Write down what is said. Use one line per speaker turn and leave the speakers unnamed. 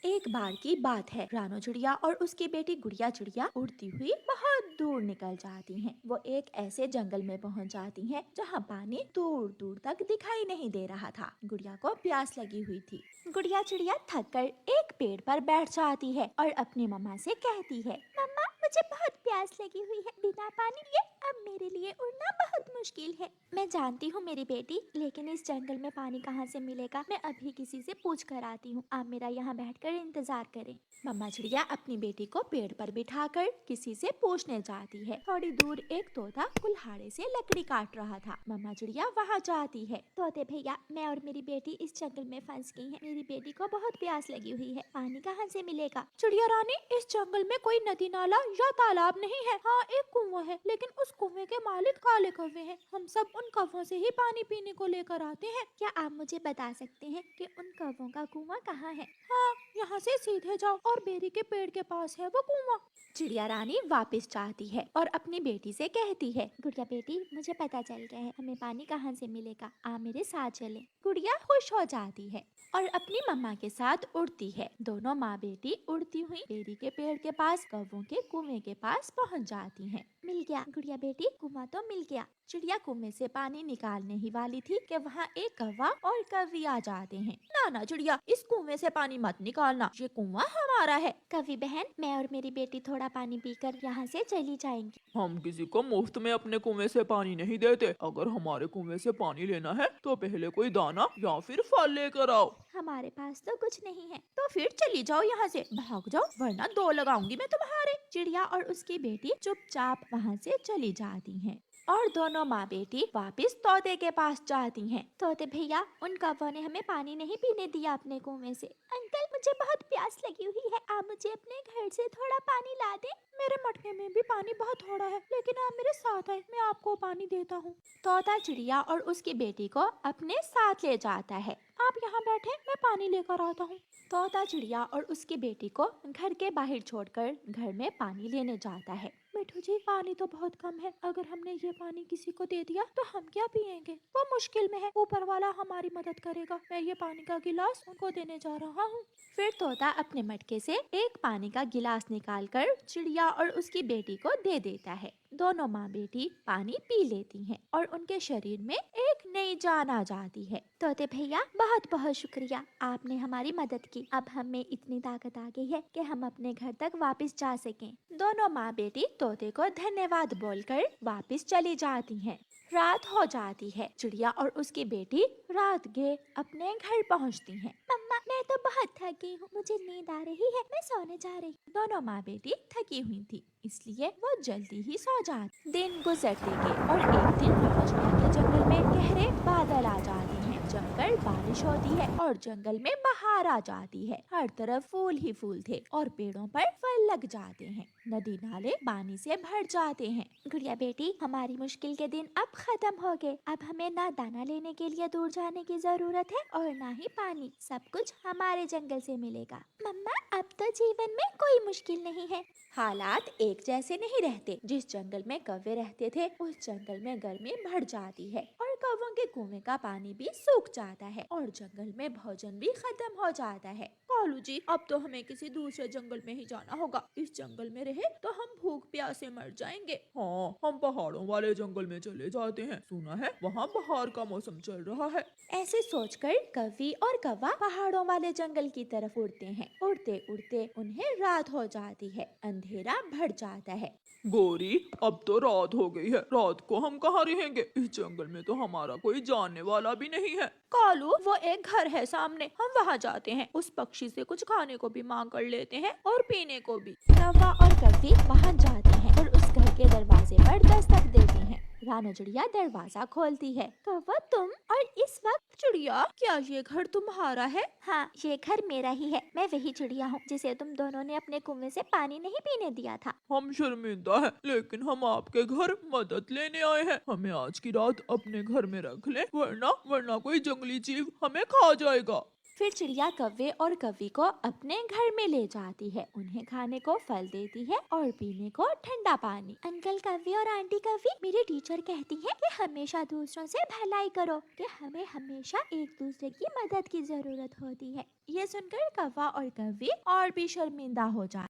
एक बार की बात है, रानो चिड़िया और उसकी बेटी गुड़िया चिड़िया उड़ती हुई बहुत दूर निकल जाती हैं। वो एक ऐसे जंगल में पहुंच जाती हैं जहां पानी दूर दूर तक दिखाई नहीं दे रहा था। गुड़िया को प्यास लगी हुई थी। गुड़िया चिड़िया थक कर एक पेड़ पर बैठ जाती है और अपनी मम्मा से कहती है, मम्मा मुझे बहुत प्यास लगी हुई है, बिना पानी लिए अब मेरे लिए उड़ना बहुत मुश्किल है। मैं जानती हूँ मेरी बेटी, लेकिन इस जंगल में पानी कहाँ से मिलेगा? मैं अभी किसी से पूछ कर आती हूँ, आप मेरा यहाँ बैठकर इंतजार करें। मम्मा चिड़िया अपनी बेटी को पेड़ पर बिठाकर किसी से पूछने जाती है। थोड़ी दूर एक तोता कुल्हाड़े से लकड़ी काट रहा था। मम्मा चिड़िया वहाँ जाती है। तोते भैया, मैं और मेरी बेटी इस जंगल में फंस गई हैं। मेरी बेटी को बहुत प्यास लगी हुई है, पानी कहाँ से मिलेगा? चिड़िया रानी, इस जंगल में कोई नदी नाला या तालाब नहीं है। हाँ, एक कुआं है, लेकिन उस कुएं के मालिक काले कौवे हैं। हम सब उन कौवों से ही पानी पीने को लेकर आते हैं। क्या आप मुझे बता सकते हैं कि उन कौवों का कुआं कहाँ है? हाँ, यहाँ से सीधे जाओ और बेरी के पेड़ के पास है वो कुआं। चिड़िया रानी वापस जाती है और अपनी बेटी से कहती है, गुड़िया बेटी, मुझे पता चल गया है हमें पानी कहाँ से मिलेगा, आप मेरे साथ चले। गुड़िया खुश हो जाती है और अपनी मम्मा के साथ उड़ती है। दोनों माँ बेटी उड़ती हुई बेरी के पेड़ के पास कौवों के कुएं के पास पहुँच जाती हैं। मिल गया गुड़िया बेटी, कुआं तो मिल गया। चिड़िया कुएं से पानी निकालने ही वाली थी कि वहाँ एक कौवा और कौवी आ जाते हैं। ना ना चिड़िया, इस कुएं से पानी मत निकालना, ये कुआं हमारा है। कौवी बहन, मैं और मेरी बेटी थोड़ा पानी पीकर यहाँ से चली जाएंगी।
हम किसी को मुफ्त में अपने कुएं से पानी नहीं देते। अगर हमारे कुएं से पानी लेना है तो पहले कोई दाना या फिर फल लेकर आओ।
हमारे पास तो कुछ नहीं है। तो फिर चली जाओ यहाँ से, भाग जाओ, वरना दो लगाऊंगी मैं तुम्हारे। चिड़िया और उसकी बेटी चुपचाप वहाँ से चली जाती हैं और दोनों माँ बेटी वापस तोते के पास जाती हैं। तोते भैया, उन कौवों ने हमें पानी नहीं पीने दिया अपने कुएं से। अंकल, मुझे बहुत प्यास लगी हुई है, आप मुझे अपने घर से थोड़ा पानी ला दें। मेरे मटके में भी पानी बहुत थोड़ा है, लेकिन आप मेरे साथ आए, मैं आपको पानी देता हूँ। तोता चिड़िया और उसकी बेटी को अपने साथ ले जाता है। आप यहाँ बैठे, मैं पानी लेकर आता हूँ। तोता चिड़िया और उसकी बेटी को घर के बाहर छोड़कर घर में पानी लेने जाता है। मिठू जी, पानी तो बहुत कम है, अगर हमने ये पानी किसी को दे दिया तो हम क्या पिएंगे? वो मुश्किल में है, ऊपर वाला हमारी मदद करेगा। मैं ये पानी का गिलास उनको देने जा रहा हूँ। फिर तोता अपने मटके से एक पानी का गिलास निकालकर चिड़िया और उसकी बेटी को दे देता है। दोनों माँ बेटी पानी पी लेती हैं और उनके शरीर में एक नई जान आ जाती है। तोते भैया, बहुत बहुत शुक्रिया, आपने हमारी मदद की। अब हम में इतनी ताकत आ गई है कि हम अपने घर तक वापस जा सकें। दोनों माँ बेटी तोते को धन्यवाद बोलकर वापस चली जाती हैं। रात हो जाती है। चिड़िया और उसकी बेटी रात के अपने घर पहुंचती हैं। मम्मा, मैं तो बहुत थक गई हूँ, मुझे नींद आ रही है, मैं सोने जा रही हूँ। दोनों माँ बेटी थकी हुई थी, इसलिए वो जल्दी ही सो जाती। दिन गुजरते गए और एक दिन राजचिड़िया के जंगल में गहरे बादल आ जाते हैं। जमकर बारिश होती है और जंगल में बहार आ जाती है। हर तरफ फूल ही फूल थे और पेड़ों पर फल लग जाते हैं। नदी नाले पानी से भर जाते हैं। गुड़िया बेटी, हमारी मुश्किल के दिन अब खत्म हो गए। अब हमें ना दाना लेने के लिए दूर जाने की जरूरत है और ना ही पानी, सब कुछ हमारे जंगल से मिलेगा। मम्मा, अब तो जीवन में कोई मुश्किल नहीं है। हालात एक जैसे नहीं रहते। जिस जंगल में कौवे रहते थे, उस जंगल में गर्मी बढ़ जाती है और कौवों के कुएं का पानी भी सूख जाता है और जंगल में भोजन भी खत्म हो जाता है। कालू जी, अब तो हमें किसी दूसरे जंगल में ही जाना होगा। इस जंगल में रहे तो हम भूख प्यास से मर जाएंगे।
हाँ, हम पहाड़ों वाले जंगल में चले जाते हैं। सुना है वहाँ बहार का मौसम चल रहा है।
ऐसे सोचकर कौवी और कौवा पहाड़ों वाले जंगल की तरफ उड़ते हैं। उड़ते उड़ते उन्हें रात हो जाती है, अंधेरा बढ़ जाता है।
गोरी, अब तो रात हो गई है। रात को हम कहाँ रहेंगे? इस जंगल में तो हमारा कोई जानने वाला भी नहीं है।
कालू, वो एक घर है सामने, हम वहाँ जाते हैं। उस पक्षी से कुछ खाने को भी मांग कर लेते हैं और पीने को भी। कौवा और कौवी वहाँ जाते हैं और उस घर के दरवाजे पर दस्तक देते हैं। रानो चिड़िया दरवाजा खोलती है। कौवा, तुम? और इस वक्त? चिड़िया, क्या ये घर तुम्हारा है? हाँ, ये घर मेरा ही है। मैं वही चिड़िया हूँ जिसे तुम दोनों ने अपने कुएं से पानी नहीं पीने दिया था।
हम शर्मिंदा हैं, लेकिन हम आपके घर मदद लेने आए हैं। हमें आज की रात अपने घर में रख लें, वरना वरना कोई जंगली जीव हमें खा जाएगा।
फिर चिड़िया कव्वे और कव्वी को अपने घर में ले जाती है। उन्हें खाने को फल देती है और पीने को ठंडा पानी। अंकल कव्वे और आंटी कव्वी, मेरी टीचर कहती है कि हमेशा दूसरों से भलाई करो, कि हमें हमेशा एक दूसरे की मदद की जरूरत होती है। ये सुनकर कव्वा और कव्वी और भी शर्मिंदा हो जाते